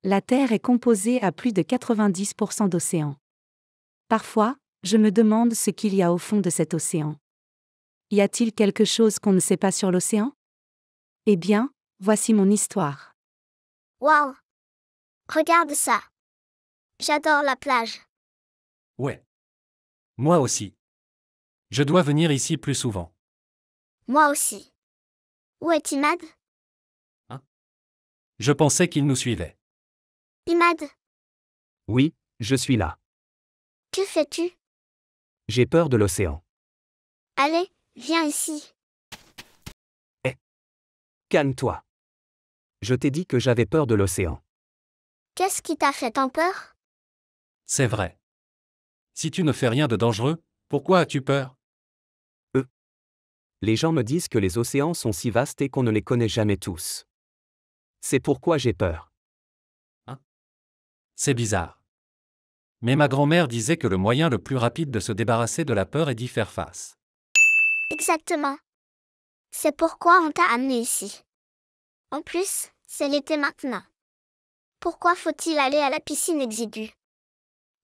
La Terre est composée à plus de 90% d'océans. Parfois, je me demande ce qu'il y a au fond de cet océan. Y a-t-il quelque chose qu'on ne sait pas sur l'océan? Eh bien, voici mon histoire. Waouh! Regarde ça. J'adore la plage. Ouais. Moi aussi. Je dois venir ici plus souvent. Moi aussi. Où est Imad? Je pensais qu'il nous suivait. Imad, Oui, je suis là. que fais-tu? J'ai peur de l'océan. Allez, viens ici. Calme-toi. Je t'ai dit que j'avais peur de l'océan. Qu'est-ce qui t'a fait tant peur? C'est vrai. Si tu ne fais rien de dangereux, pourquoi as-tu peur? Les gens me disent que les océans sont si vastes et qu'on ne les connaît jamais tous. C'est pourquoi j'ai peur. C'est bizarre. Mais ma grand-mère disait que le moyen le plus rapide de se débarrasser de la peur est d'y faire face. Exactement. C'est pourquoi on t'a amené ici. En plus, c'est l'été maintenant. Pourquoi faut-il aller à la piscine exiguë?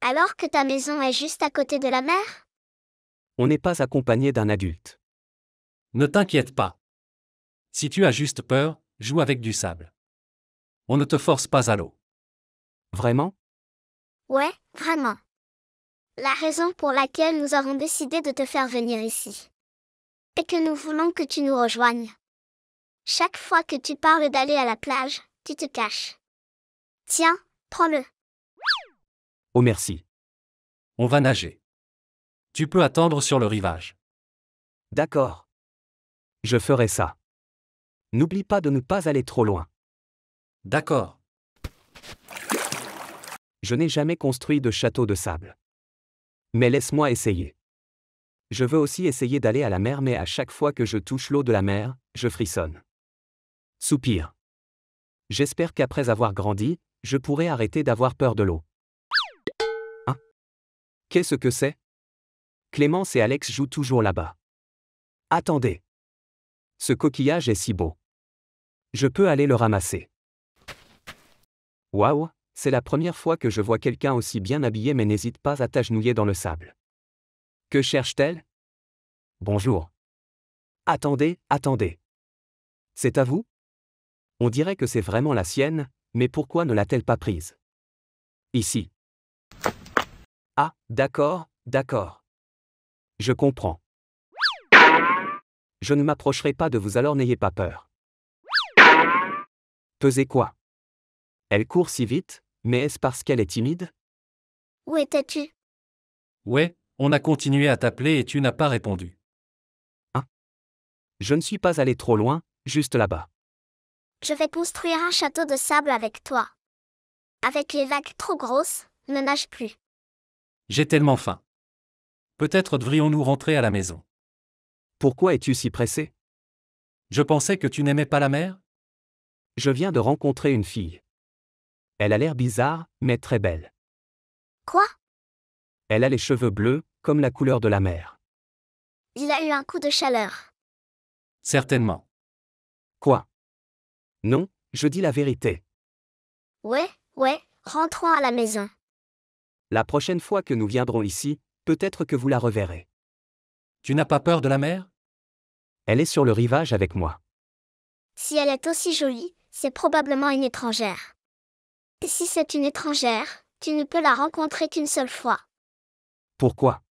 Alors que ta maison est juste à côté de la mer? On n'est pas accompagné d'un adulte. Ne t'inquiète pas. Si tu as juste peur, joue avec du sable. On ne te force pas à l'eau. Vraiment? Ouais, vraiment. La raison pour laquelle nous avons décidé de te faire venir ici. Et que nous voulons que tu nous rejoignes. Chaque fois que tu parles d'aller à la plage, tu te caches. Tiens, prends-le. Oh merci. On va nager. Tu peux attendre sur le rivage. D'accord. Je ferai ça. N'oublie pas de ne pas aller trop loin. D'accord. Je n'ai jamais construit de château de sable. Mais laisse-moi essayer. Je veux aussi essayer d'aller à la mer, mais à chaque fois que je touche l'eau de la mer, je frissonne. Soupir. J'espère qu'après avoir grandi, je pourrai arrêter d'avoir peur de l'eau. Hein? Qu'est-ce que c'est? Clémence et Alex jouent toujours là-bas. Attendez. Ce coquillage est si beau. Je peux aller le ramasser. Waouh, c'est la première fois que je vois quelqu'un aussi bien habillé, mais n'hésite pas à t'agenouiller dans le sable. Que cherche-t-elle? Bonjour. Attendez, attendez. C'est à vous? On dirait que c'est vraiment la sienne, mais pourquoi ne l'a-t-elle pas prise? Ici. Ah, d'accord, d'accord. Je comprends. Je ne m'approcherai pas de vous, alors n'ayez pas peur. Pesez quoi? Elle court si vite, mais est-ce parce qu'elle est timide? Où étais-tu? Ouais, on a continué à t'appeler et tu n'as pas répondu. Je ne suis pas allé trop loin, juste là-bas. Je vais construire un château de sable avec toi. Avec les vagues trop grosses, ne nage plus. J'ai tellement faim. Peut-être devrions-nous rentrer à la maison. Pourquoi es-tu si pressé? Je pensais que tu n'aimais pas la mer? Je viens de rencontrer une fille. Elle a l'air bizarre, mais très belle. Quoi? Elle a les cheveux bleus, comme la couleur de la mer. Il a eu un coup de chaleur. Certainement. Quoi? Non, je dis la vérité. Ouais, rentrons à la maison. La prochaine fois que nous viendrons ici, peut-être que vous la reverrez. Tu n'as pas peur de la mer? Elle est sur le rivage avec moi. Si elle est aussi jolie, c'est probablement une étrangère. Et si c'est une étrangère, tu ne peux la rencontrer qu'une seule fois. Pourquoi?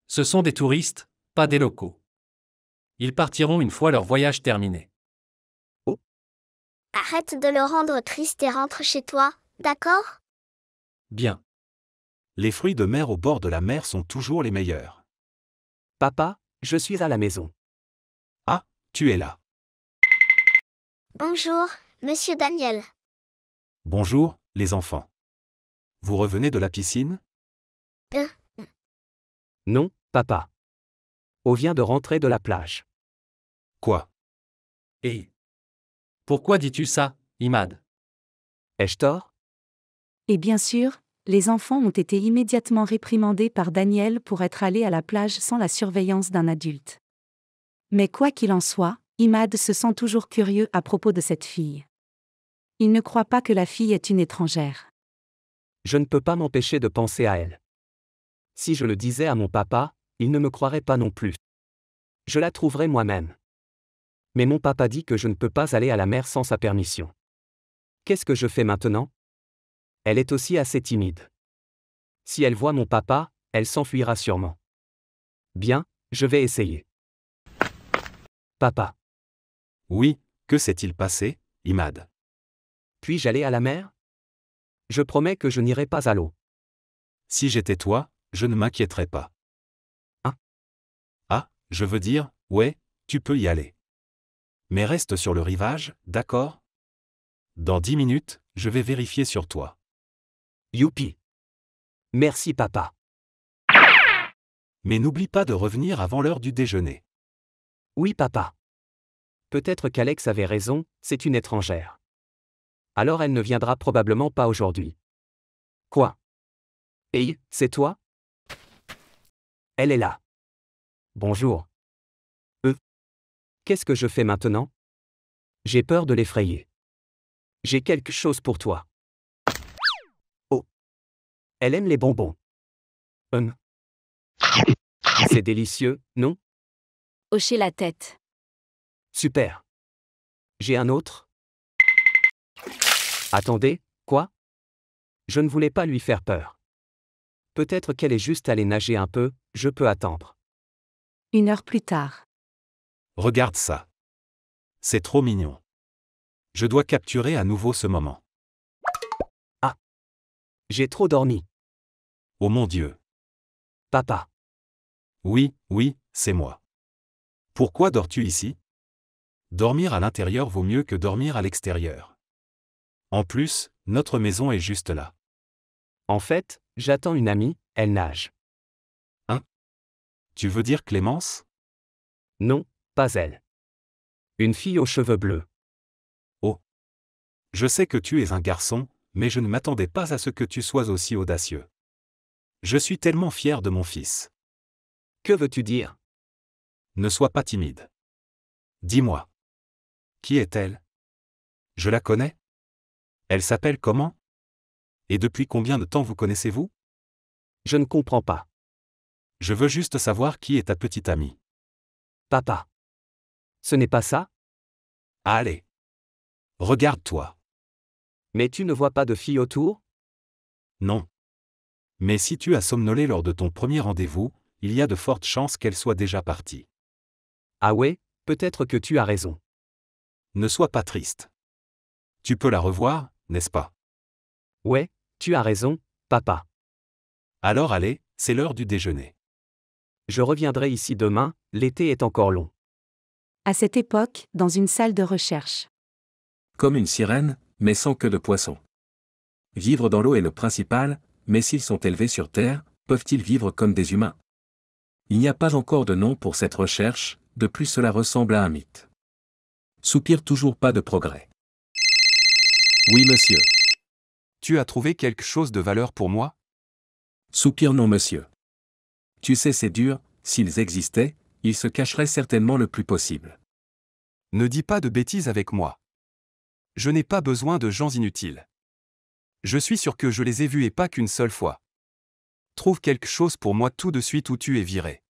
Ce sont des touristes, pas des locaux. Ils partiront une fois leur voyage terminé. Arrête de le rendre triste et rentre chez toi, d'accord? Bien. Les fruits de mer au bord de la mer sont toujours les meilleurs. Papa, je suis à la maison. Ah, tu es là. Bonjour, monsieur Daniel. Bonjour, les enfants. Vous revenez de la piscine? Non, papa. On vient de rentrer de la plage. Quoi? Et pourquoi dis-tu ça, Imad? Ai-je tort? Et bien sûr, les enfants ont été immédiatement réprimandés par Daniel pour être allés à la plage sans la surveillance d'un adulte. Mais quoi qu'il en soit, Imad se sent toujours curieux à propos de cette fille. Il ne croit pas que la fille est une étrangère. Je ne peux pas m'empêcher de penser à elle. Si je le disais à mon papa, il ne me croirait pas non plus. Je la trouverai moi-même. Mais mon papa dit que je ne peux pas aller à la mer sans sa permission. Qu'est-ce que je fais maintenant? Elle est aussi assez timide. Si elle voit mon papa, elle s'enfuira sûrement. Bien, je vais essayer. Papa, Oui, que s'est-il passé, Imad? puis-je aller à la mer? Je promets que je n'irai pas à l'eau. Si j'étais toi, je ne m'inquiéterais pas. Hein? Ah, je veux dire, ouais, tu peux y aller. Mais reste sur le rivage, d'accord? Dans 10 minutes, je vais vérifier sur toi. Youpi. Merci papa. Mais n'oublie pas de revenir avant l'heure du déjeuner. Oui papa. Peut-être qu'Alex avait raison, c'est une étrangère. Alors elle ne viendra probablement pas aujourd'hui. Quoi? Hey, c'est toi? Elle est là. Bonjour. Qu'est-ce que je fais maintenant? J'ai peur de l'effrayer. J'ai quelque chose pour toi. Oh. Elle aime les bonbons. C'est délicieux, non? Hocher la tête. Super. J'ai un autre? Attendez, quoi? Je ne voulais pas lui faire peur. Peut-être qu'elle est juste allée nager un peu, je peux attendre. 1 heure plus tard. Regarde ça. C'est trop mignon. Je dois capturer à nouveau ce moment. J'ai trop dormi. Oh mon Dieu. Papa. Oui, oui, c'est moi. Pourquoi dors-tu ici? Dormir à l'intérieur vaut mieux que dormir à l'extérieur. En plus, notre maison est juste là. En fait, j'attends une amie, elle nage. Tu veux dire Clémence? Non, pas elle. Une fille aux cheveux bleus. Je sais que tu es un garçon, mais je ne m'attendais pas à ce que tu sois aussi audacieux. Je suis tellement fier de mon fils. Que veux-tu dire? Ne sois pas timide. Dis-moi. Qui est-elle? Je la connais? Elle s'appelle comment? Et depuis combien de temps vous connaissez-vous? Je ne comprends pas. Je veux juste savoir qui est ta petite amie. Papa. Ce n'est pas ça? Allez. Regarde-toi. Mais tu ne vois pas de fille autour? Non. Mais si tu as somnolé lors de ton premier rendez-vous, il y a de fortes chances qu'elle soit déjà partie. Ah ouais, peut-être que tu as raison. Ne sois pas triste. Tu peux la revoir, n'est-ce pas? Ouais, tu as raison, papa. Alors allez, c'est l'heure du déjeuner. Je reviendrai ici demain, l'été est encore long. À cette époque, dans une salle de recherche. Comme une sirène, mais sans queue de poisson. Vivre dans l'eau est le principal, mais s'ils sont élevés sur Terre, peuvent-ils vivre comme des humains? Il n'y a pas encore de nom pour cette recherche, de plus cela ressemble à un mythe. Soupir toujours pas de progrès. Oui monsieur. Tu as trouvé quelque chose de valeur pour moi? Soupir non monsieur. Tu sais c'est dur, s'ils existaient, ils se cacheraient certainement le plus possible. Ne dis pas de bêtises avec moi. Je n'ai pas besoin de gens inutiles. Je suis sûr que je les ai vus et pas qu'une seule fois. Trouve quelque chose pour moi tout de suite ou tu es viré.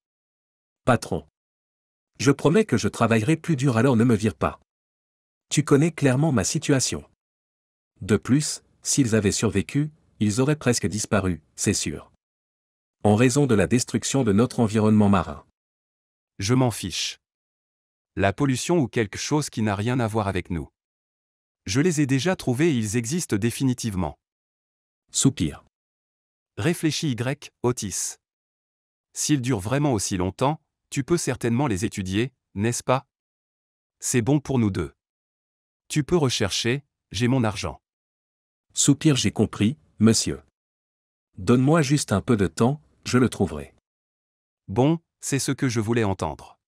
Patron. Je promets que je travaillerai plus dur alors ne me vire pas. Tu connais clairement ma situation. De plus, s'ils avaient survécu, ils auraient presque disparu, c'est sûr. En raison de la destruction de notre environnement marin. Je m'en fiche. La pollution ou quelque chose qui n'a rien à voir avec nous. Je les ai déjà trouvés et ils existent définitivement. Soupir. Réfléchis Otis. S'ils durent vraiment aussi longtemps, tu peux certainement les étudier, n'est-ce pas? C'est bon pour nous deux. Tu peux rechercher, j'ai mon argent. Soupir j'ai compris, monsieur. Donne-moi juste un peu de temps, je le trouverai. Bon, c'est ce que je voulais entendre.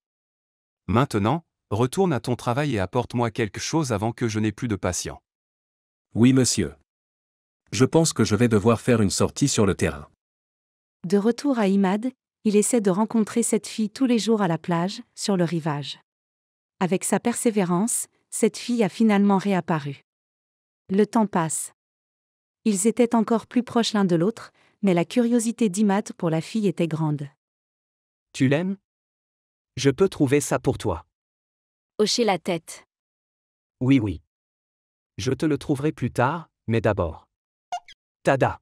Maintenant, retourne à ton travail et apporte-moi quelque chose avant que je n'ai plus de patients. Oui monsieur. Je pense que je vais devoir faire une sortie sur le terrain. De retour à Imad, il essaie de rencontrer cette fille tous les jours à la plage, sur le rivage. Avec sa persévérance, cette fille a finalement réapparu. Le temps passe. Ils étaient encore plus proches l'un de l'autre, mais la curiosité d'Imad pour la fille était grande. Tu l'aimes? Je peux trouver ça pour toi. Hocher la tête. Oui, oui. Je te le trouverai plus tard, mais d'abord. Tada.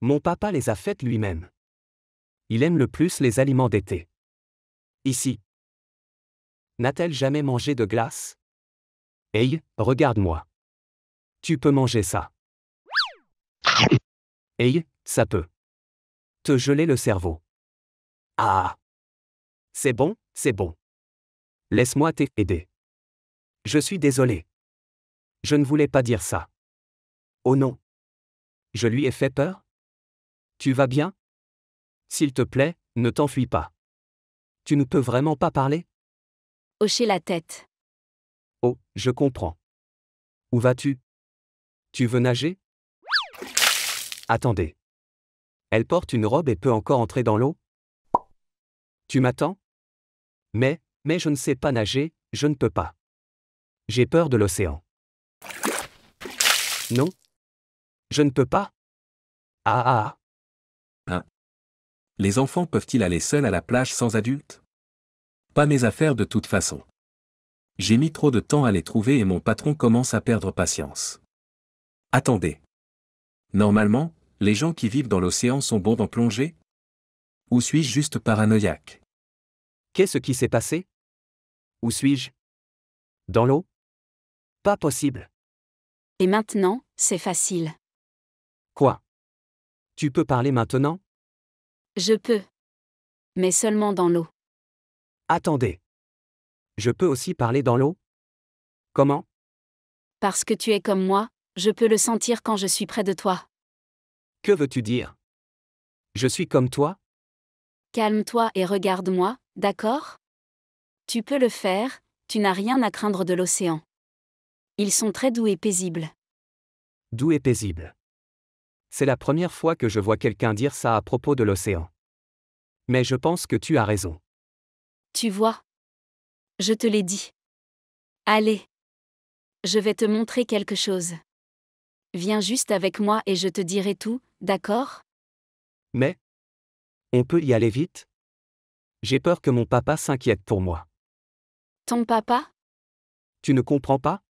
Mon papa les a faites lui-même. Il aime le plus les aliments d'été. Ici. N'a-t-elle jamais mangé de glace? Hey, regarde-moi. Tu peux manger ça. Hey, ça peut te geler le cerveau. Ah! C'est bon, c'est bon. Laisse-moi t'aider. Je suis désolé. Je ne voulais pas dire ça. Oh non. Je lui ai fait peur? Tu vas bien? S'il te plaît, ne t'enfuis pas. Tu ne peux vraiment pas parler? Hocher la tête. Oh, je comprends. Où vas-tu? Tu veux nager? Attendez. Elle porte une robe et peut encore entrer dans l'eau? Tu m'attends? Mais je ne sais pas nager, je ne peux pas. J'ai peur de l'océan. Non? Je ne peux pas? Ah. Les enfants peuvent-ils aller seuls à la plage sans adultes? Pas mes affaires de toute façon. J'ai mis trop de temps à les trouver et mon patron commence à perdre patience. Attendez. Normalement, les gens qui vivent dans l'océan sont bons en plongée? Ou suis-je juste paranoïaque? Qu'est-ce qui s'est passé? Où suis-je? Dans l'eau? Pas possible. Et maintenant, c'est facile. Quoi? Tu peux parler maintenant? Je peux. Mais seulement dans l'eau. Attendez. Je peux aussi parler dans l'eau? Comment? Parce que tu es comme moi, je peux le sentir quand je suis près de toi. Que veux-tu dire? Je suis comme toi? Calme-toi et regarde-moi, d'accord? Tu peux le faire, tu n'as rien à craindre de l'océan. Ils sont très doux et paisibles. Doux et paisible. C'est la première fois que je vois quelqu'un dire ça à propos de l'océan. Mais je pense que tu as raison. Tu vois? Je te l'ai dit. Allez. Je vais te montrer quelque chose. Viens juste avec moi et je te dirai tout, d'accord? Mais on peut y aller vite? J'ai peur que mon papa s'inquiète pour moi. Ton papa? Tu ne comprends pas?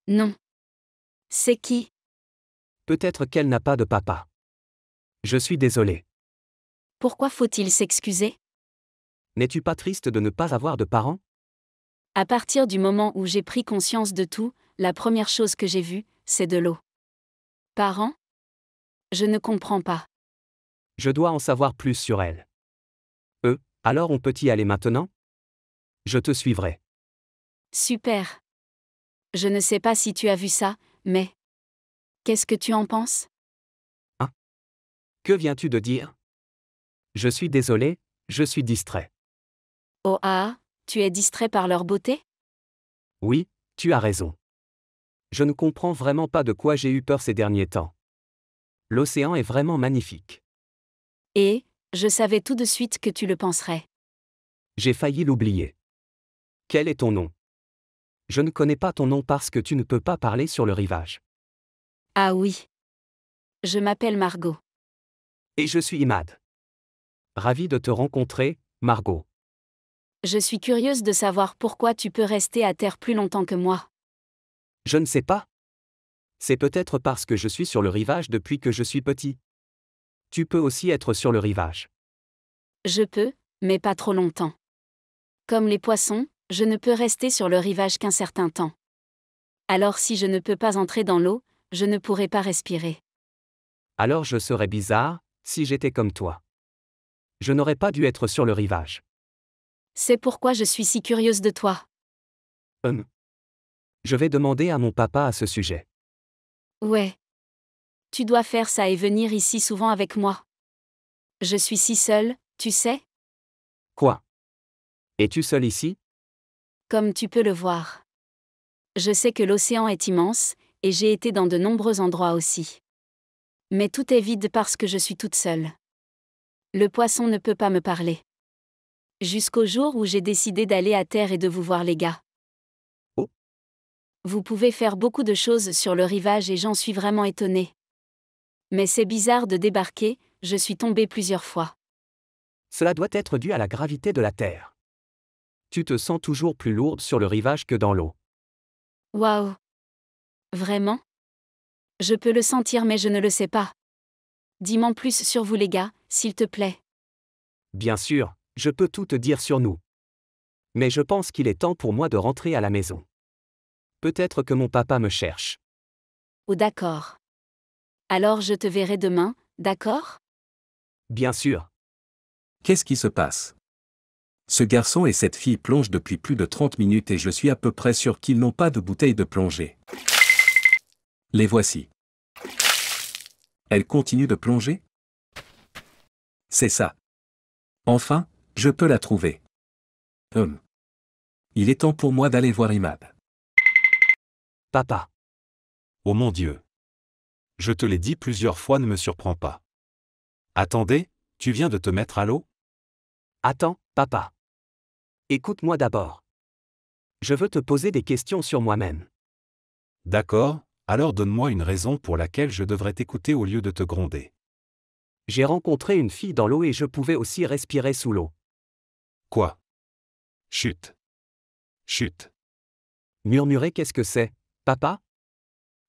Non. C'est qui? Peut-être qu'elle n'a pas de papa. Je suis désolé. Pourquoi faut-il s'excuser? N'es-tu pas triste de ne pas avoir de parents? À partir du moment où j'ai pris conscience de tout, la première chose que j'ai vue, c'est de l'eau. Parents? Je ne comprends pas. Je dois en savoir plus sur elle. Alors on peut y aller maintenant? Je te suivrai. Super. Je ne sais pas si tu as vu ça, mais... Qu'est-ce que tu en penses? Que viens-tu de dire? Je suis désolé, je suis distrait. Oh ah, tu es distrait par leur beauté? Oui, tu as raison. Je ne comprends vraiment pas de quoi j'ai eu peur ces derniers temps. L'océan est vraiment magnifique. Et, je savais tout de suite que tu le penserais. J'ai failli l'oublier. Quel est ton nom? Je ne connais pas ton nom parce que tu ne peux pas parler sur le rivage. Ah oui. Je m'appelle Margot. Et je suis Imad. Ravi de te rencontrer, Margot. Je suis curieuse de savoir pourquoi tu peux rester à terre plus longtemps que moi. Je ne sais pas. C'est peut-être parce que je suis sur le rivage depuis que je suis petit. Tu peux aussi être sur le rivage. Je peux, mais pas trop longtemps. Comme les poissons, je ne peux rester sur le rivage qu'un certain temps. Alors si je ne peux pas entrer dans l'eau, je ne pourrai pas respirer. Alors je serais bizarre, si j'étais comme toi. Je n'aurais pas dû être sur le rivage. C'est pourquoi je suis si curieuse de toi. Je vais demander à mon papa à ce sujet. Ouais. Tu dois faire ça et venir ici souvent avec moi. Je suis si seule, tu sais? Quoi? Es-tu seul ici? Comme tu peux le voir. Je sais que l'océan est immense, et j'ai été dans de nombreux endroits aussi. Mais tout est vide parce que je suis toute seule. Le poisson ne peut pas me parler. Jusqu'au jour où j'ai décidé d'aller à terre et de vous voir les gars. Vous pouvez faire beaucoup de choses sur le rivage et j'en suis vraiment étonné. Mais c'est bizarre de débarquer, je suis tombé plusieurs fois. Cela doit être dû à la gravité de la Terre. Tu te sens toujours plus lourde sur le rivage que dans l'eau. Waouh! Vraiment? Je peux le sentir mais je ne le sais pas. Dis-moi plus sur vous les gars, s'il te plaît. Bien sûr, je peux tout te dire sur nous. Mais je pense qu'il est temps pour moi de rentrer à la maison. Peut-être que mon papa me cherche. Oh d'accord. Alors je te verrai demain, d'accord? Bien sûr. Qu'est-ce qui se passe? Ce garçon et cette fille plongent depuis plus de 30 minutes et je suis à peu près sûr qu'ils n'ont pas de bouteille de plongée. Les voici. Elle continue de plonger? C'est ça. Enfin, je peux la trouver. Il est temps pour moi d'aller voir Imad. Papa. Oh mon Dieu. Je te l'ai dit plusieurs fois, ne me surprends pas. Attendez, tu viens de te mettre à l'eau? Attends, papa. Écoute-moi d'abord. Je veux te poser des questions sur moi-même. D'accord, alors donne-moi une raison pour laquelle je devrais t'écouter au lieu de te gronder. J'ai rencontré une fille dans l'eau et je pouvais aussi respirer sous l'eau. Quoi? Chut. Chut. Murmurer, qu'est-ce que c'est, papa?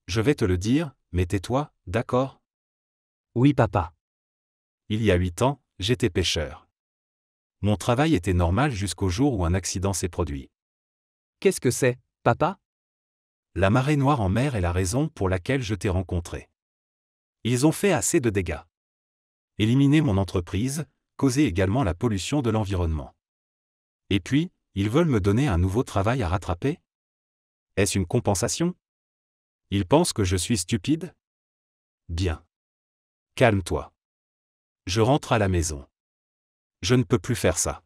Je vais te le dire, mais tais-toi, d'accord? Oui, papa. Il y a 8 ans, j'étais pêcheur. Mon travail était normal jusqu'au jour où un accident s'est produit. Qu'est-ce que c'est, papa? La marée noire en mer est la raison pour laquelle je t'ai rencontré. Ils ont fait assez de dégâts. Éliminer mon entreprise, causer également la pollution de l'environnement. Et puis, ils veulent me donner un nouveau travail à rattraper? Est-ce une compensation? Ils pensent que je suis stupide? Bien. Calme-toi. Je rentre à la maison. Je ne peux plus faire ça.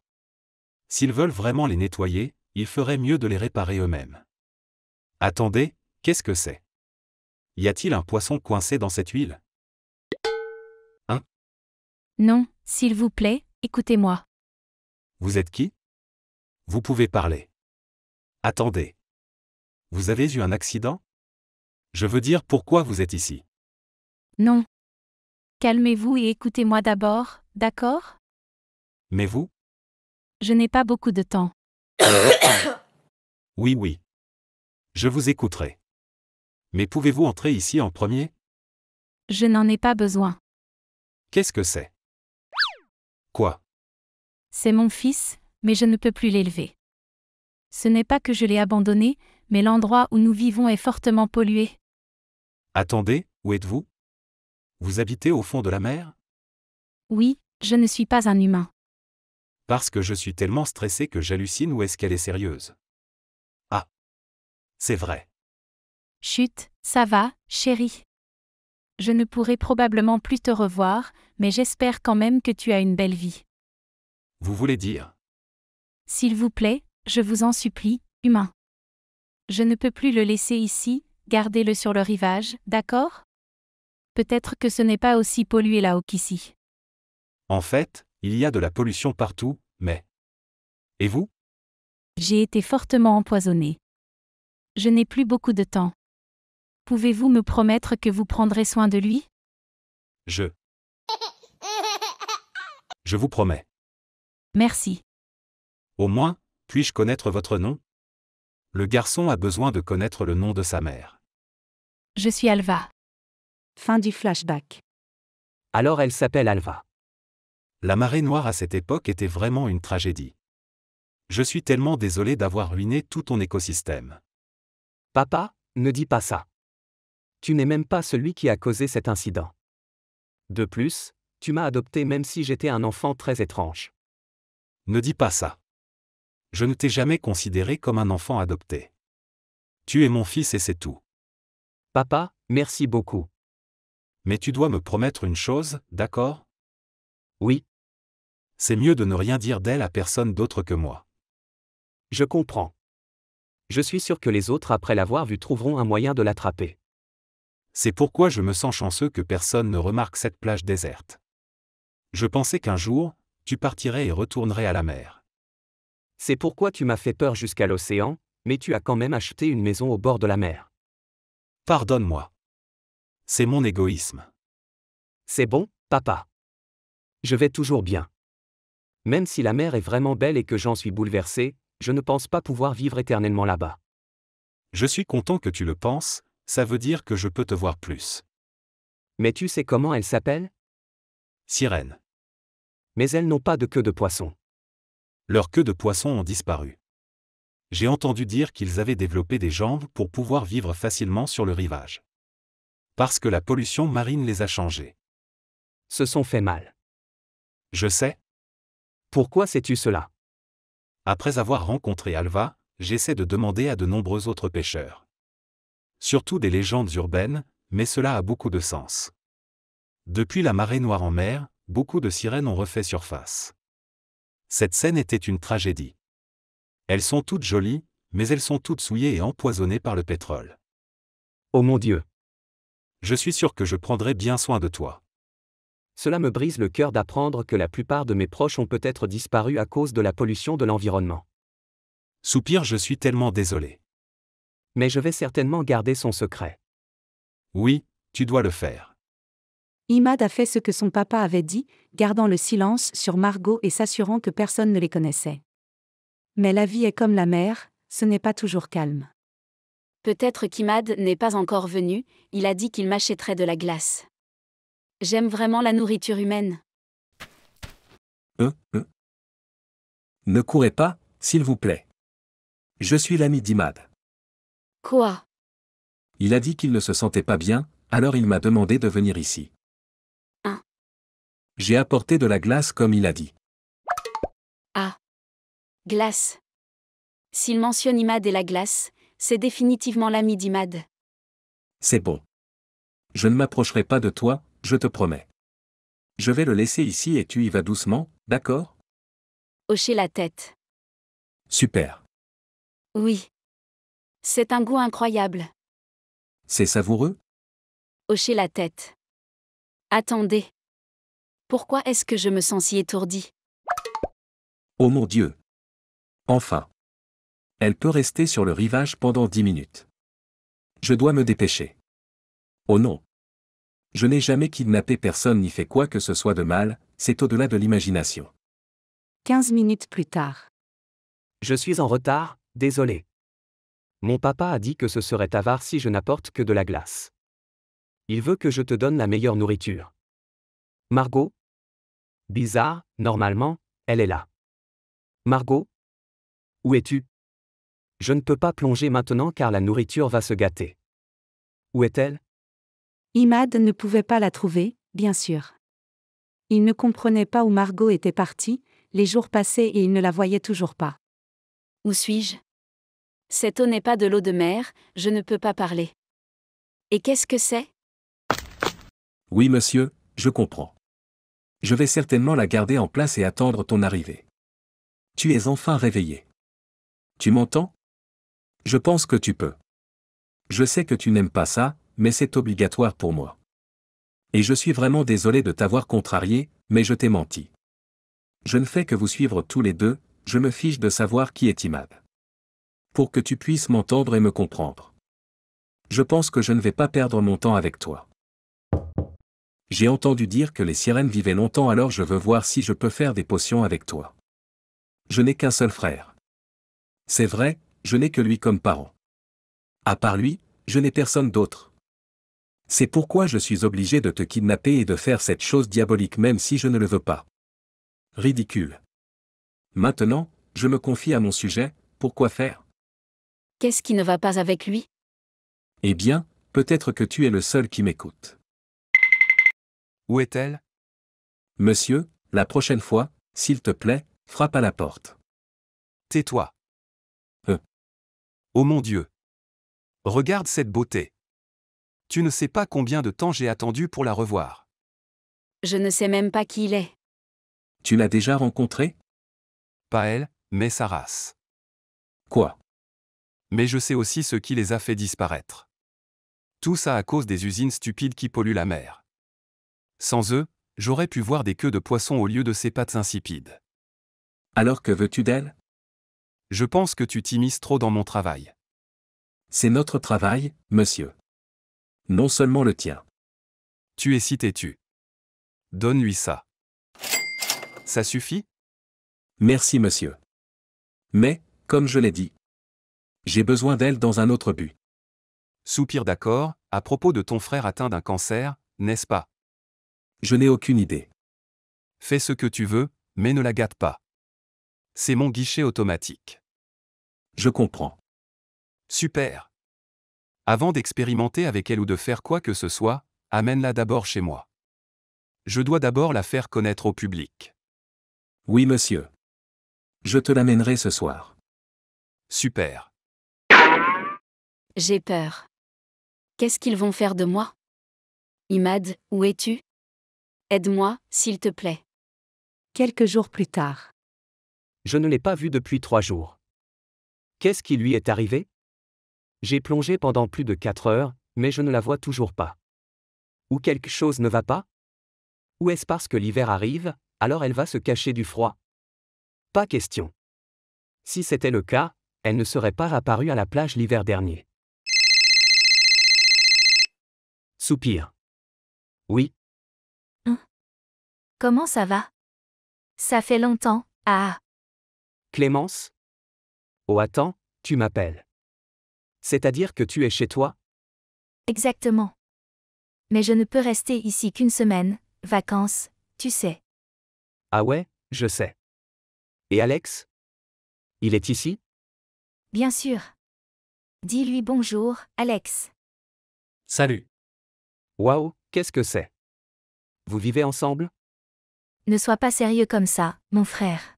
S'ils veulent vraiment les nettoyer, il ferait mieux de les réparer eux-mêmes. Attendez, qu'est-ce que c'est? Y a-t-il un poisson coincé dans cette huile? Non, s'il vous plaît, écoutez-moi. Vous êtes qui? Vous pouvez parler. Attendez. Vous avez eu un accident? Je veux dire pourquoi vous êtes ici. Non. Calmez-vous et écoutez-moi d'abord, d'accord? Mais vous? Je n'ai pas beaucoup de temps. Oui, oui. Je vous écouterai. Mais pouvez-vous entrer ici en premier? Je n'en ai pas besoin. Qu'est-ce que c'est? Quoi? C'est mon fils, mais je ne peux plus l'élever. Ce n'est pas que je l'ai abandonné, mais l'endroit où nous vivons est fortement pollué. Attendez, où êtes-vous? Vous habitez au fond de la mer? Oui, je ne suis pas un humain. Parce que je suis tellement stressé que j'hallucine ou est-ce qu'elle est sérieuse? Ah. C'est vrai. Chut, ça va, chérie. Je ne pourrai probablement plus te revoir, mais j'espère quand même que tu as une belle vie. Vous voulez dire? S'il vous plaît, je vous en supplie, humain. Je ne peux plus le laisser ici, gardez-le sur le rivage, d'accord? Peut-être que ce n'est pas aussi pollué là-haut qu'ici. En fait, il y a de la pollution partout, mais... Et vous? J'ai été fortement empoisonné. Je n'ai plus beaucoup de temps. Pouvez-vous me promettre que vous prendrez soin de lui? Je vous promets. Merci. Au moins, puis-je connaître votre nom? Le garçon a besoin de connaître le nom de sa mère. Je suis Alva. Fin du flashback. Alors elle s'appelle Alva. La marée noire à cette époque était vraiment une tragédie. Je suis tellement désolé d'avoir ruiné tout ton écosystème. Papa, ne dis pas ça. Tu n'es même pas celui qui a causé cet incident. De plus, tu m'as adopté même si j'étais un enfant très étrange. Ne dis pas ça. Je ne t'ai jamais considéré comme un enfant adopté. Tu es mon fils et c'est tout. Papa, merci beaucoup. Mais tu dois me promettre une chose, d'accord? Oui, C'est mieux de ne rien dire d'elle à personne d'autre que moi. je comprends. Je suis sûr que les autres après l'avoir vue trouveront un moyen de l'attraper. C'est pourquoi je me sens chanceux que personne ne remarque cette plage déserte. Je pensais qu'un jour, tu partirais et retournerais à la mer. C'est pourquoi tu m'as fait peur jusqu'à l'océan, Mais tu as quand même acheté une maison au bord de la mer. Pardonne-moi. C'est mon égoïsme. C'est bon, papa. Je vais toujours bien. Même si la mer est vraiment belle et que j'en suis bouleversé, je ne pense pas pouvoir vivre éternellement là-bas. Je suis content que tu le penses, ça veut dire que je peux te voir plus. Mais tu sais comment elles s'appellent? Sirènes. Mais elles n'ont pas de queue de poisson. Leurs queues de poisson ont disparu. J'ai entendu dire qu'ils avaient développé des jambes pour pouvoir vivre facilement sur le rivage. Parce que la pollution marine les a changées. Se sont fait mal. Je sais. Pourquoi sais-tu cela? Après avoir rencontré Alva, j'essaie de demander à de nombreux autres pêcheurs. Surtout des légendes urbaines, mais cela a beaucoup de sens. Depuis la marée noire en mer, beaucoup de sirènes ont refait surface. Cette scène était une tragédie. Elles sont toutes jolies, mais elles sont toutes souillées et empoisonnées par le pétrole. Oh mon Dieu! Je suis sûr que je prendrai bien soin de toi. Cela me brise le cœur d'apprendre que la plupart de mes proches ont peut-être disparu à cause de la pollution de l'environnement. Soupir, je suis tellement désolé. Mais je vais certainement garder son secret. Oui, tu dois le faire. Imad a fait ce que son papa avait dit, gardant le silence sur Margot et s'assurant que personne ne les connaissait. Mais la vie est comme la mer, ce n'est pas toujours calme. Peut-être qu'Imad n'est pas encore venu, il a dit qu'il m'achèterait de la glace. J'aime vraiment la nourriture humaine. Ne courez pas, s'il vous plaît. Je suis l'ami d'Imad. Quoi? Il a dit qu'il ne se sentait pas bien, alors il m'a demandé de venir ici. Hein? J'ai apporté de la glace comme il a dit. Ah. Glace. S'il mentionne Imad et la glace, c'est définitivement l'ami d'Imad. C'est bon. Je ne m'approcherai pas de toi, je te promets. Je vais le laisser ici et tu y vas doucement, d'accord? Hocher la tête. Super. Oui. C'est un goût incroyable. C'est savoureux? Hocher la tête. Attendez. Pourquoi est-ce que je me sens si étourdie? Oh mon Dieu. Enfin. Elle peut rester sur le rivage pendant 10 minutes. Je dois me dépêcher. Oh non. Je n'ai jamais kidnappé personne ni fait quoi que ce soit de mal, c'est au-delà de l'imagination. 15 minutes plus tard. Je suis en retard, désolé. Mon papa a dit que ce serait avare si je n'apporte que de la glace. Il veut que je te donne la meilleure nourriture. Margot? Bizarre, normalement, elle est là. Margot? Où es-tu? Je ne peux pas plonger maintenant car la nourriture va se gâter. Où est-elle? Imad ne pouvait pas la trouver, bien sûr. Il ne comprenait pas où Margot était partie, les jours passaient et il ne la voyait toujours pas. Où suis-je? Cette eau n'est pas de l'eau de mer, je ne peux pas parler. Et qu'est-ce que c'est? Oui monsieur, je comprends. Je vais certainement la garder en place et attendre ton arrivée. Tu es enfin réveillé. Tu m'entends? Je pense que tu peux. Je sais que tu n'aimes pas ça, mais c'est obligatoire pour moi. Et je suis vraiment désolé de t'avoir contrarié, mais je t'ai menti. Je ne fais que vous suivre tous les deux, je me fiche de savoir qui est Imad. Pour que tu puisses m'entendre et me comprendre. Je pense que je ne vais pas perdre mon temps avec toi. J'ai entendu dire que les sirènes vivaient longtemps, alors je veux voir si je peux faire des potions avec toi. Je n'ai qu'un seul frère. C'est vrai, je n'ai que lui comme parent. À part lui, je n'ai personne d'autre. C'est pourquoi je suis obligé de te kidnapper et de faire cette chose diabolique même si je ne le veux pas. Ridicule. Maintenant, je me confie à mon sujet, pourquoi faire? Qu'est-ce qui ne va pas avec lui? Eh bien, peut-être que tu es le seul qui m'écoute. Où est-elle? Monsieur, la prochaine fois, s'il te plaît, frappe à la porte. Tais-toi. Euh. Oh mon Dieu. Regarde cette beauté. Tu ne sais pas combien de temps j'ai attendu pour la revoir. Je ne sais même pas qui il est. Tu l'as déjà rencontré? Pas elle, mais sa race. Quoi? Mais je sais aussi ce qui les a fait disparaître. Tout ça à cause des usines stupides qui polluent la mer. Sans eux, j'aurais pu voir des queues de poisson au lieu de ces pattes insipides. Alors que veux-tu d'elle? Je pense que tu t'immisces trop dans mon travail. C'est notre travail, monsieur. Non seulement le tien. Tu es si têtu. Donne-lui ça. Ça suffit? Merci, monsieur. Mais, comme je l'ai dit, j'ai besoin d'elle dans un autre but. Soupir d'accord, à propos de ton frère atteint d'un cancer, n'est-ce pas? Je n'ai aucune idée. Fais ce que tu veux, mais ne la gâte pas. C'est mon guichet automatique. Je comprends. Super. Avant d'expérimenter avec elle ou de faire quoi que ce soit, amène-la d'abord chez moi. Je dois d'abord la faire connaître au public. Oui, monsieur. Je te l'amènerai ce soir. Super. J'ai peur. Qu'est-ce qu'ils vont faire de moi? Imad, où es-tu? Aide-moi, s'il te plaît. Quelques jours plus tard. Je ne l'ai pas vu depuis 3 jours. Qu'est-ce qui lui est arrivé? J'ai plongé pendant plus de 4 heures, mais je ne la vois toujours pas. Ou quelque chose ne va pas? Ou est-ce parce que l'hiver arrive, alors elle va se cacher du froid? Pas question. Si c'était le cas, elle ne serait pas apparue à la plage l'hiver dernier. Soupir. Oui. Comment ça va? Ça fait longtemps, ah. Clémence? Oh attends, tu m'appelles. C'est-à-dire que tu es chez toi? Exactement. Mais je ne peux rester ici qu'une semaine, vacances, tu sais. Ah ouais, je sais. Et Alex? Il est ici? Bien sûr. Dis-lui bonjour, Alex. Salut. Waouh, qu'est-ce que c'est? Vous vivez ensemble? Ne sois pas sérieux comme ça, mon frère.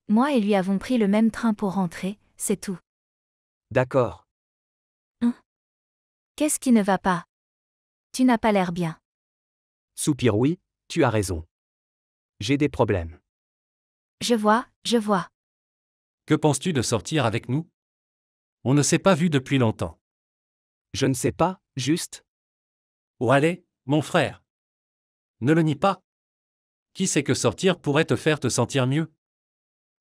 Moi et lui avons pris le même train pour rentrer, c'est tout. D'accord. Qu'est-ce qui ne va pas? Tu n'as pas l'air bien. Soupir oui, tu as raison. J'ai des problèmes. Je vois, je vois. Que penses-tu de sortir avec nous? On ne s'est pas vu depuis longtemps. Je ne sais pas, juste. Oh allez, mon frère. Ne le nie pas. Qui sait que sortir pourrait te faire te sentir mieux?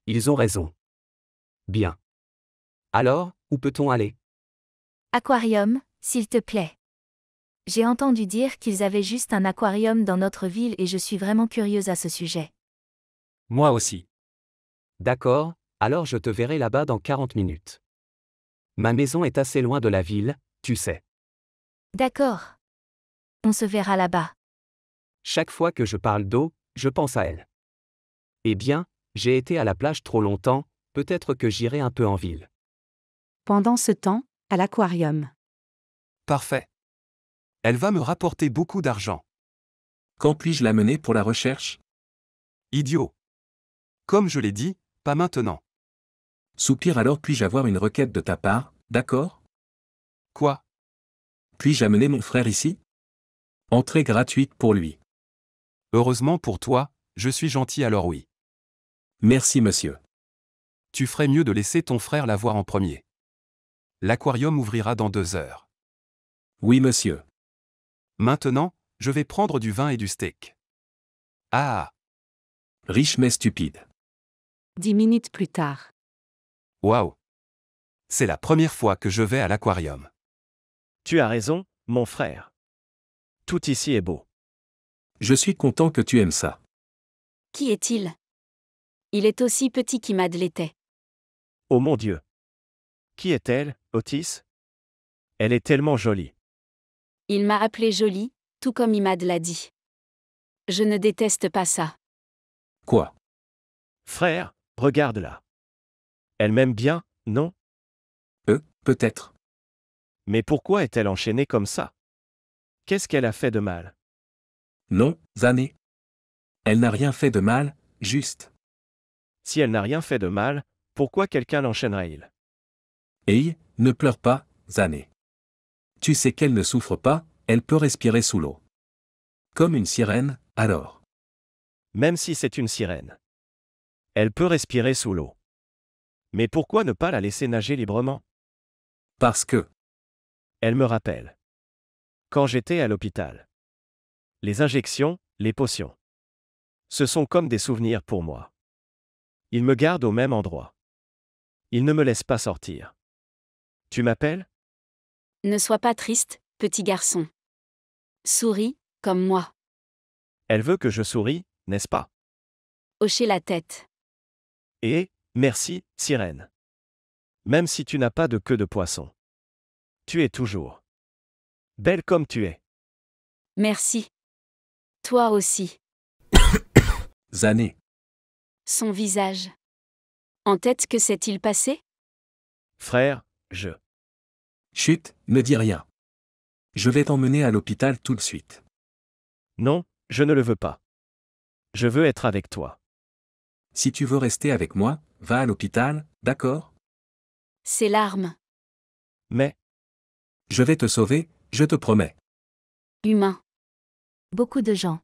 Ils ont raison. Bien. Alors, où peut-on aller? Aquarium, s'il te plaît. J'ai entendu dire qu'ils avaient juste un aquarium dans notre ville et je suis vraiment curieuse à ce sujet. Moi aussi. D'accord, alors je te verrai là-bas dans 40 minutes. Ma maison est assez loin de la ville, tu sais. D'accord. On se verra là-bas. Chaque fois que je parle d'eau, je pense à elle. Eh bien, j'ai été à la plage trop longtemps, peut-être que j'irai un peu en ville. Pendant ce temps, à l'aquarium. Parfait. Elle va me rapporter beaucoup d'argent. Quand puis-je l'amener pour la recherche? Idiot. Comme je l'ai dit, pas maintenant. Soupir alors puis-je avoir une requête de ta part, d'accord? Quoi? Puis-je amener mon frère ici? Entrée gratuite pour lui. Heureusement pour toi, je suis gentil alors oui. Merci monsieur. Tu ferais mieux de laisser ton frère la voir en premier. L'aquarium ouvrira dans 2 heures. Oui monsieur. Maintenant, je vais prendre du vin et du steak. Ah! Riche mais stupide. 10 minutes plus tard. Waouh! C'est la première fois que je vais à l'aquarium. Tu as raison, mon frère. Tout ici est beau. Je suis content que tu aimes ça. Qui est-il? Il est aussi petit qu'Imad l'était. Oh mon Dieu. Qui est-elle, Otis? Elle est tellement jolie. Il m'a appelé jolie, tout comme Imad l'a dit. Je ne déteste pas ça. Quoi? Frère, regarde-la. Elle m'aime bien, non? Peut-être. Mais pourquoi est-elle enchaînée comme ça? Qu'est-ce qu'elle a fait de mal? Non, Zané. Elle n'a rien fait de mal, juste. Si elle n'a rien fait de mal, pourquoi quelqu'un l'enchaînerait-il? Hey, ne pleure pas, Zané. Tu sais qu'elle ne souffre pas, elle peut respirer sous l'eau. Comme une sirène, alors. Même si c'est une sirène. Elle peut respirer sous l'eau. Mais pourquoi ne pas la laisser nager librement? Parce que. Elle me rappelle. Quand j'étais à l'hôpital. Les injections, les potions. Ce sont comme des souvenirs pour moi. Ils me gardent au même endroit. Il ne me laisse pas sortir. Tu m'appelles? Ne sois pas triste, petit garçon. Souris, comme moi. Elle veut que je sourie, n'est-ce pas? Hochez la tête. Et, merci, sirène. Même si tu n'as pas de queue de poisson. Tu es toujours belle comme tu es. Merci. Toi aussi. Zané. Son visage. En tête, que s'est-il passé? Frère, Chut, ne dis rien. Je vais t'emmener à l'hôpital tout de suite. Non, je ne le veux pas. Je veux être avec toi. Si tu veux rester avec moi, va à l'hôpital, d'accord? Ses larmes. Mais, Je vais te sauver, je te promets. Humain. Beaucoup de gens.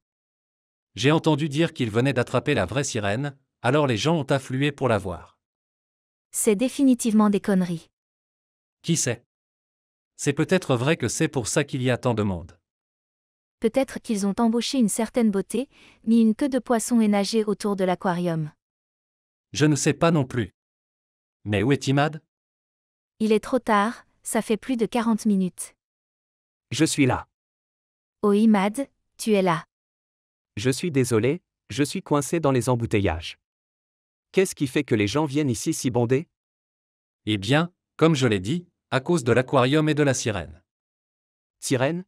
J'ai entendu dire qu'il venait d'attraper la vraie sirène, alors les gens ont afflué pour la voir. C'est définitivement des conneries. Qui sait? C'est peut-être vrai que c'est pour ça qu'il y a tant de monde. Peut-être qu'ils ont embauché une certaine beauté, mis une queue de poisson et nagé autour de l'aquarium. Je ne sais pas non plus. Mais où est Imad? Il est trop tard, ça fait plus de 40 minutes. Je suis là. Oh Imad, tu es là. Je suis désolé, je suis coincé dans les embouteillages. Qu'est-ce qui fait que les gens viennent ici si bondés? Eh bien, comme je l'ai dit, à cause de l'aquarium et de la sirène. Sirène?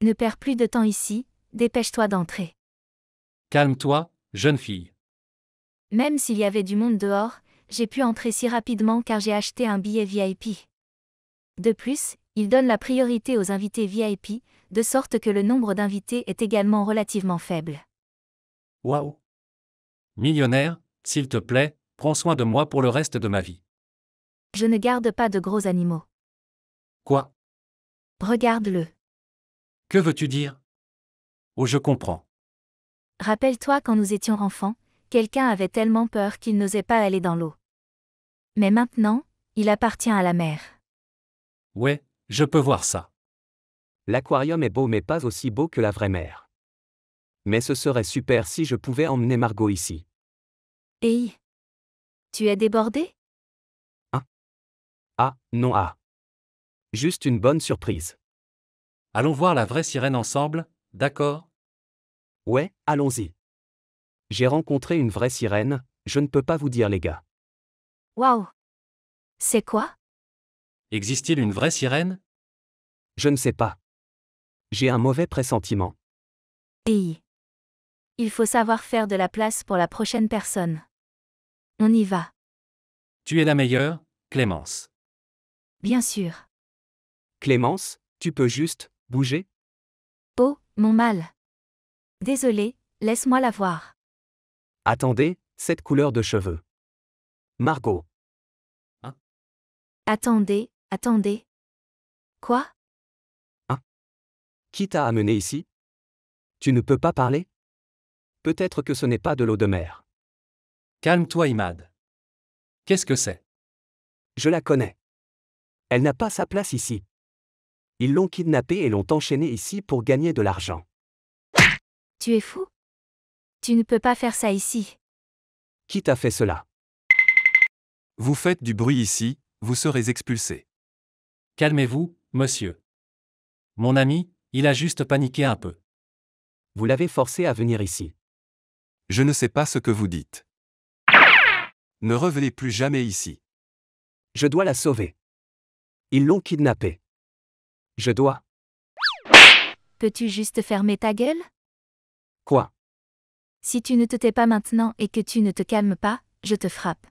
Ne perds plus de temps ici, dépêche-toi d'entrer. Calme-toi, jeune fille. Même s'il y avait du monde dehors, j'ai pu entrer si rapidement car j'ai acheté un billet VIP. De plus, il donne la priorité aux invités VIP, de sorte que le nombre d'invités est également relativement faible. Waouh! Millionnaire, s'il te plaît, prends soin de moi pour le reste de ma vie. Je ne garde pas de gros animaux. Quoi? Regarde-le. Que veux-tu dire? Oh, je comprends. Rappelle-toi quand nous étions enfants, quelqu'un avait tellement peur qu'il n'osait pas aller dans l'eau. Mais maintenant, il appartient à la mer. Ouais, je peux voir ça. L'aquarium est beau mais pas aussi beau que la vraie mer. Mais ce serait super si je pouvais emmener Margot ici. Hey! Tu es débordé? Ah, non ah. Juste une bonne surprise. Allons voir la vraie sirène ensemble, d'accord? Ouais, allons-y. J'ai rencontré une vraie sirène, je ne peux pas vous dire les gars. Waouh! C'est quoi? Existe-t-il une vraie sirène? Je ne sais pas. J'ai un mauvais pressentiment. Hey! Il faut savoir faire de la place pour la prochaine personne. On y va. Tu es la meilleure, Clémence. Bien sûr. Clémence, tu peux juste bouger? Oh, mon mal. Désolé, laisse-moi la voir. Attendez, cette couleur de cheveux. Margot. Attendez. Quoi? Qui t'a amené ici? Tu ne peux pas parler? Peut-être que ce n'est pas de l'eau de mer. Calme-toi, Imad. Qu'est-ce que c'est? Je la connais. Elle n'a pas sa place ici. Ils l'ont kidnappée et l'ont enchaînée ici pour gagner de l'argent. Tu es fou? Tu ne peux pas faire ça ici. Qui t'a fait cela? Vous faites du bruit ici, vous serez expulsé. Calmez-vous, monsieur. Mon ami, il a juste paniqué un peu. Vous l'avez forcé à venir ici. Je ne sais pas ce que vous dites. Ne revenez plus jamais ici. Je dois la sauver. Ils l'ont kidnappée. Je dois. Peux-tu juste fermer ta gueule? Quoi? Si tu ne te tais pas maintenant et que tu ne te calmes pas, je te frappe.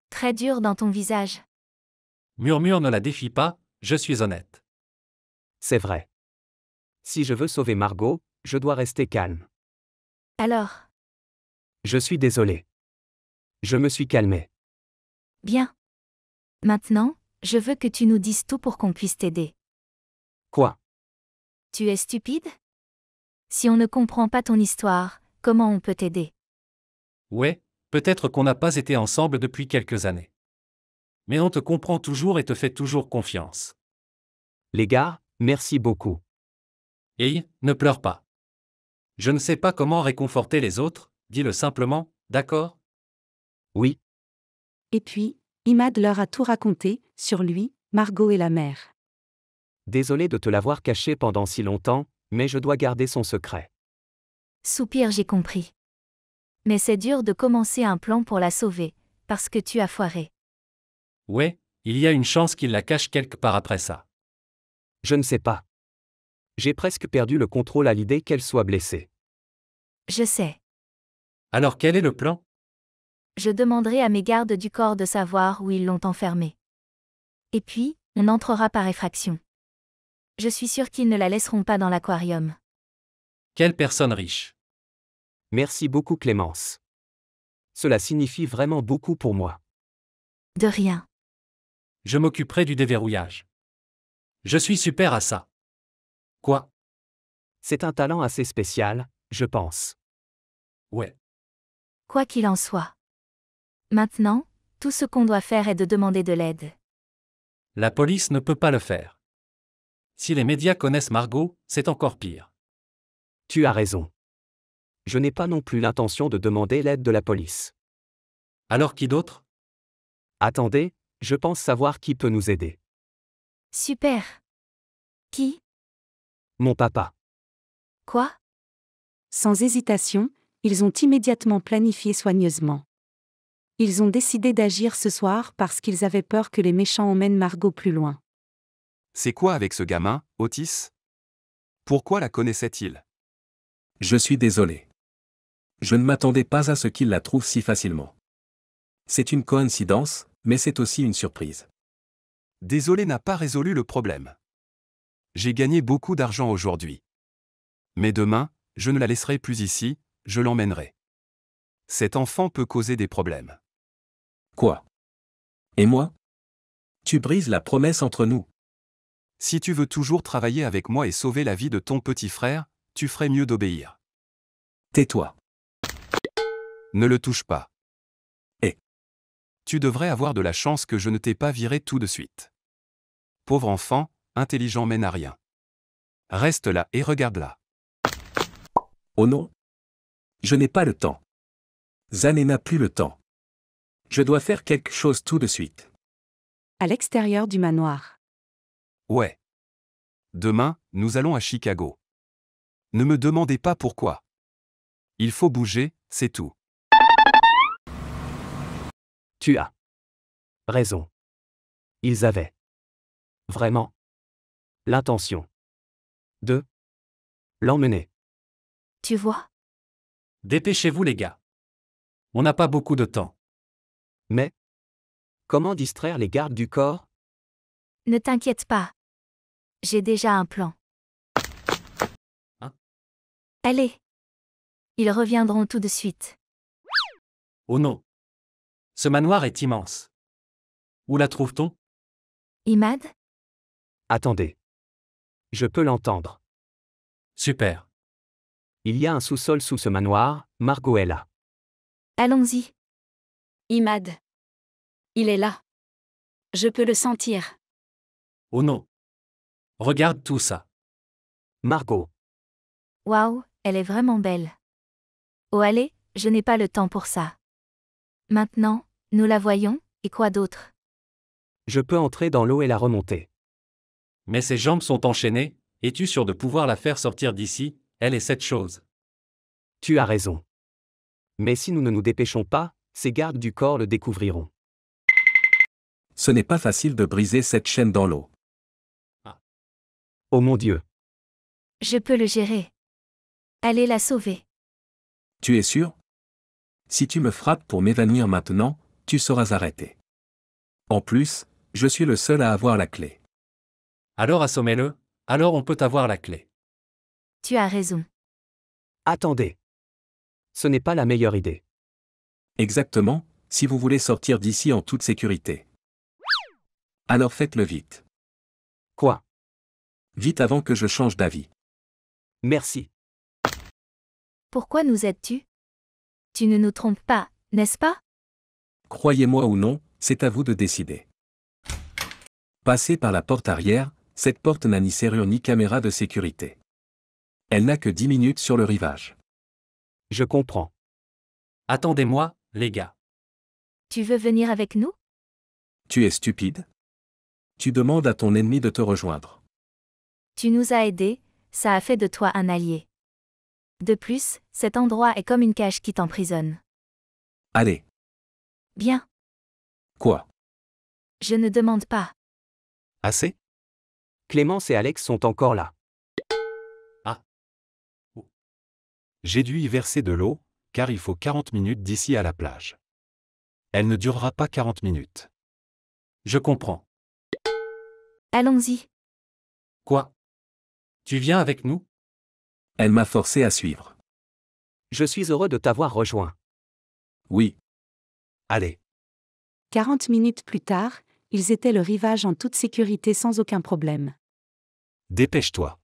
Très dur dans ton visage. Murmure ne la défie pas, je suis honnête. C'est vrai. Si je veux sauver Margot, je dois rester calme. Alors, Je suis désolé. Je me suis calmé. bien. Maintenant, je veux que tu nous dises tout pour qu'on puisse t'aider. Quoi? Tu es stupide? Si on ne comprend pas ton histoire, comment on peut t'aider? Ouais, peut-être qu'on n'a pas été ensemble depuis quelques années. Mais on te comprend toujours et te fait toujours confiance. Les gars, merci beaucoup. Hey, ne pleure pas. Je ne sais pas comment réconforter les autres, dis-le simplement, d'accord? Oui, Et puis, Imad leur a tout raconté, sur lui, Margot et la mer. Désolé de te l'avoir caché pendant si longtemps, mais je dois garder son secret. Soupir, j'ai compris. Mais c'est dur de commencer un plan pour la sauver, parce que tu as foiré. Ouais, il y a une chance qu'il la cache quelque part après ça. Je ne sais pas. J'ai presque perdu le contrôle à l'idée qu'elle soit blessée. Je sais. Alors quel est le plan? Je demanderai à mes gardes du corps de savoir où ils l'ont enfermée. Et puis, on entrera par effraction. Je suis sûre qu'ils ne la laisseront pas dans l'aquarium. Quelle personne riche. Merci beaucoup Clémence. Cela signifie vraiment beaucoup pour moi. De rien. Je m'occuperai du déverrouillage. Je suis super à ça. Quoi? C'est un talent assez spécial, je pense. Ouais. Quoi qu'il en soit. Maintenant, tout ce qu'on doit faire est de demander de l'aide. La police ne peut pas le faire. Si les médias connaissent Margot, c'est encore pire. Tu as raison. Je n'ai pas non plus l'intention de demander l'aide de la police. Alors qui d'autre? Attendez, je pense savoir qui peut nous aider. Super. Qui? Mon papa. Quoi? Sans hésitation, ils ont immédiatement planifié soigneusement. Ils ont décidé d'agir ce soir parce qu'ils avaient peur que les méchants emmènent Margot plus loin. C'est quoi avec ce gamin, Otis? Pourquoi la connaissait-il? Je suis désolé. Je ne m'attendais pas à ce qu'il la trouve si facilement. C'est une coïncidence, mais c'est aussi une surprise. Désolé n'a pas résolu le problème. J'ai gagné beaucoup d'argent aujourd'hui. Mais demain, je ne la laisserai plus ici, je l'emmènerai. Cet enfant peut causer des problèmes. Quoi? Et moi? Tu brises la promesse entre nous. Si tu veux toujours travailler avec moi et sauver la vie de ton petit frère, tu ferais mieux d'obéir. Tais-toi. Ne le touche pas. Et tu devrais avoir de la chance que je ne t'ai pas viré tout de suite. Pauvre enfant, intelligent mène à rien. Reste là et regarde-la. Oh non. Je n'ai pas le temps. Zané n'a plus le temps. Je dois faire quelque chose tout de suite. À l'extérieur du manoir. Ouais. Demain, nous allons à Chicago. Ne me demandez pas pourquoi. Il faut bouger, c'est tout. Tu as raison. Ils avaient vraiment l'intention de l'emmener. Tu vois? Dépêchez-vous les gars. On n'a pas beaucoup de temps. Mais comment distraire les gardes du corps? Ne t'inquiète pas. J'ai déjà un plan. Hein? Allez. Ils reviendront tout de suite. Oh non. Ce manoir est immense. Où la trouve-t-on? Imad? Attendez. Je peux l'entendre. Super. Il y a un sous-sol sous ce manoir, Margot est là. Allons-y. Imad. Il est là. Je peux le sentir. Oh non. Regarde tout ça. Margot. Waouh, elle est vraiment belle. Oh allez, je n'ai pas le temps pour ça. Maintenant, nous la voyons, et quoi d'autre? Je peux entrer dans l'eau et la remonter. Mais ses jambes sont enchaînées, es-tu sûr de pouvoir la faire sortir d'ici? Elle est cette chose. Tu as raison. Mais si nous ne nous dépêchons pas, ces gardes du corps le découvriront. Ce n'est pas facile de briser cette chaîne dans l'eau. Oh mon Dieu. Je peux le gérer. Allez la sauver. Tu es sûr? Si tu me frappes pour m'évanouir maintenant, tu seras arrêté. En plus, je suis le seul à avoir la clé. Alors assommez-le, alors on peut avoir la clé. Tu as raison. Attendez. Ce n'est pas la meilleure idée. Exactement, si vous voulez sortir d'ici en toute sécurité. Alors faites-le vite. Quoi? Vite avant que je change d'avis. Merci. Pourquoi nous aides-tu? Tu ne nous trompes pas, n'est-ce pas? Croyez-moi ou non, c'est à vous de décider. Passez par la porte arrière, cette porte n'a ni serrure ni caméra de sécurité. Elle n'a que 10 minutes sur le rivage. Je comprends. Attendez-moi, les gars. Tu veux venir avec nous? Tu es stupide? Tu demandes à ton ennemi de te rejoindre. Tu nous as aidés, ça a fait de toi un allié. De plus, cet endroit est comme une cage qui t'emprisonne. Allez. Bien. Quoi? Je ne demande pas. Assez? Clémence et Alex sont encore là. Ah. J'ai dû y verser de l'eau, car il faut 40 minutes d'ici à la plage. Elle ne durera pas 40 minutes. Je comprends. Allons-y. Quoi? Tu viens avec nous? Elle m'a forcé à suivre. Je suis heureux de t'avoir rejoint. Oui. Allez. 40 minutes plus tard, ils étaient le rivage en toute sécurité sans aucun problème. Dépêche-toi.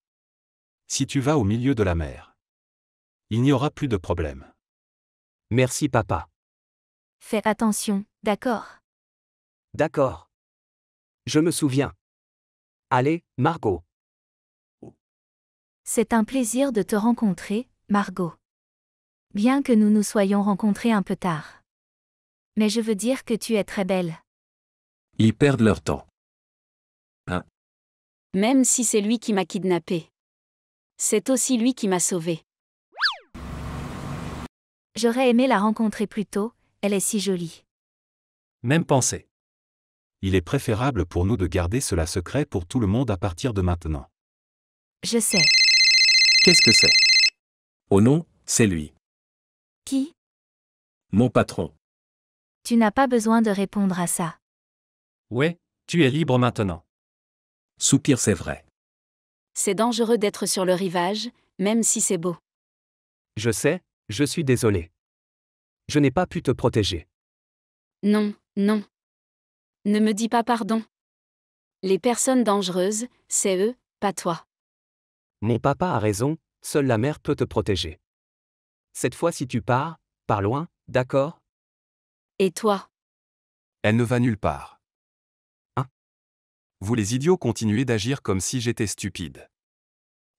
Si tu vas au milieu de la mer, il n'y aura plus de problème. Merci papa. Fais attention, d'accord. D'accord. Je me souviens. Allez, Margot. C'est un plaisir de te rencontrer, Margot. Bien que nous nous soyons rencontrés un peu tard. Mais je veux dire que tu es très belle. Ils perdent leur temps. Même si c'est lui qui m'a kidnappé. C'est aussi lui qui m'a sauvé. J'aurais aimé la rencontrer plus tôt, elle est si jolie. Même pensée. Il est préférable pour nous de garder cela secret pour tout le monde à partir de maintenant. Je sais. Qu'est-ce que c'est? Oh non, c'est lui. Qui? Mon patron. Tu n'as pas besoin de répondre à ça. Ouais, tu es libre maintenant. Soupir, c'est vrai. C'est dangereux d'être sur le rivage, même si c'est beau. Je sais, je suis désolé. Je n'ai pas pu te protéger. Non, non. Ne me dis pas pardon. Les personnes dangereuses, c'est eux, pas toi. Mon papa a raison, seule la mer peut te protéger. Cette fois si tu pars, pars loin, d'accord? Et toi? Elle ne va nulle part. Hein? Vous les idiots continuez d'agir comme si j'étais stupide.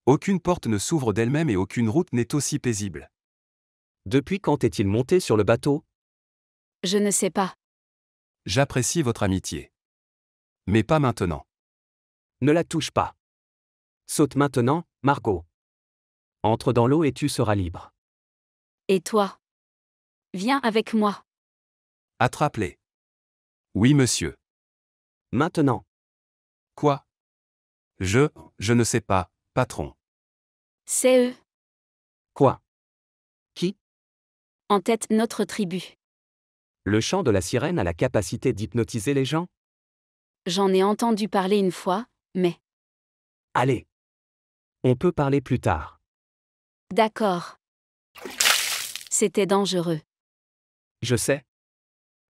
Aucune porte ne s'ouvre d'elle-même et aucune route n'est aussi paisible. Depuis quand est-il monté sur le bateau? Je ne sais pas. J'apprécie votre amitié. Mais pas maintenant. Ne la touche pas. Saute maintenant, Margot. Entre dans l'eau et tu seras libre. Et toi? Viens avec moi. Attrape-les. Oui, monsieur. Maintenant. Quoi? Je ne sais pas, patron. C'est eux. Quoi? Qui? En tête notre tribu. Le chant de la sirène a la capacité d'hypnotiser les gens? J'en ai entendu parler une fois, mais... Allez. On peut parler plus tard. D'accord. C'était dangereux. Je sais.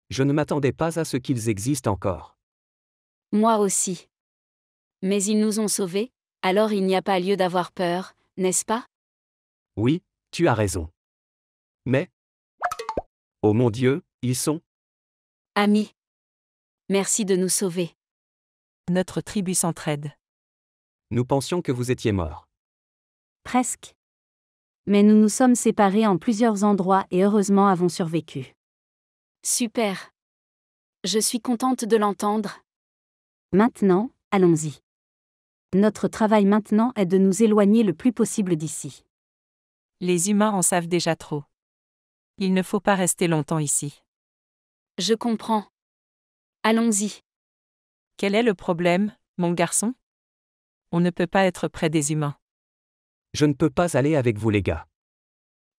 Je ne m'attendais pas à ce qu'ils existent encore. Moi aussi. Mais ils nous ont sauvés, alors il n'y a pas lieu d'avoir peur, n'est-ce pas? Oui, tu as raison. Mais... Oh mon Dieu, ils sont... Amis. Merci de nous sauver. Notre tribu s'entraide. Nous pensions que vous étiez morts. Presque. Mais nous nous sommes séparés en plusieurs endroits et heureusement avons survécu. Super. Je suis contente de l'entendre. Maintenant, allons-y. Notre travail maintenant est de nous éloigner le plus possible d'ici. Les humains en savent déjà trop. Il ne faut pas rester longtemps ici. Je comprends. Allons-y. Quel est le problème, mon garçon? On ne peut pas être près des humains. Je ne peux pas aller avec vous les gars.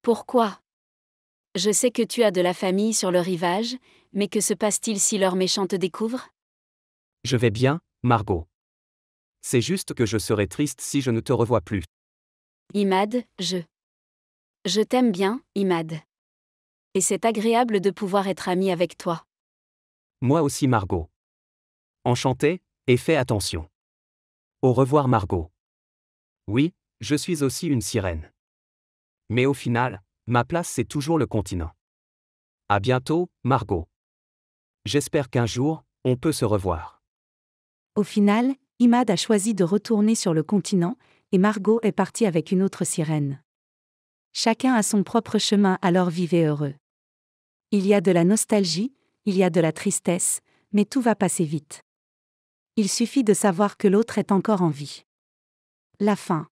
Pourquoi? Je sais que tu as de la famille sur le rivage, mais que se passe-t-il si leurs méchants te découvrent? Je vais bien, Margot. C'est juste que je serai triste si je ne te revois plus. Imad, Je t'aime bien, Imad. Et c'est agréable de pouvoir être ami avec toi. Moi aussi Margot. Enchanté, et fais attention. Au revoir Margot. Oui, je suis aussi une sirène. Mais au final, ma place c'est toujours le continent. À bientôt, Margot. J'espère qu'un jour, on peut se revoir. Au final, Imad a choisi de retourner sur le continent, et Margot est partie avec une autre sirène. Chacun a son propre chemin, alors vivez heureux. Il y a de la nostalgie, il y a de la tristesse, Mais tout va passer vite. Il suffit de savoir que l'autre est encore en vie. La fin.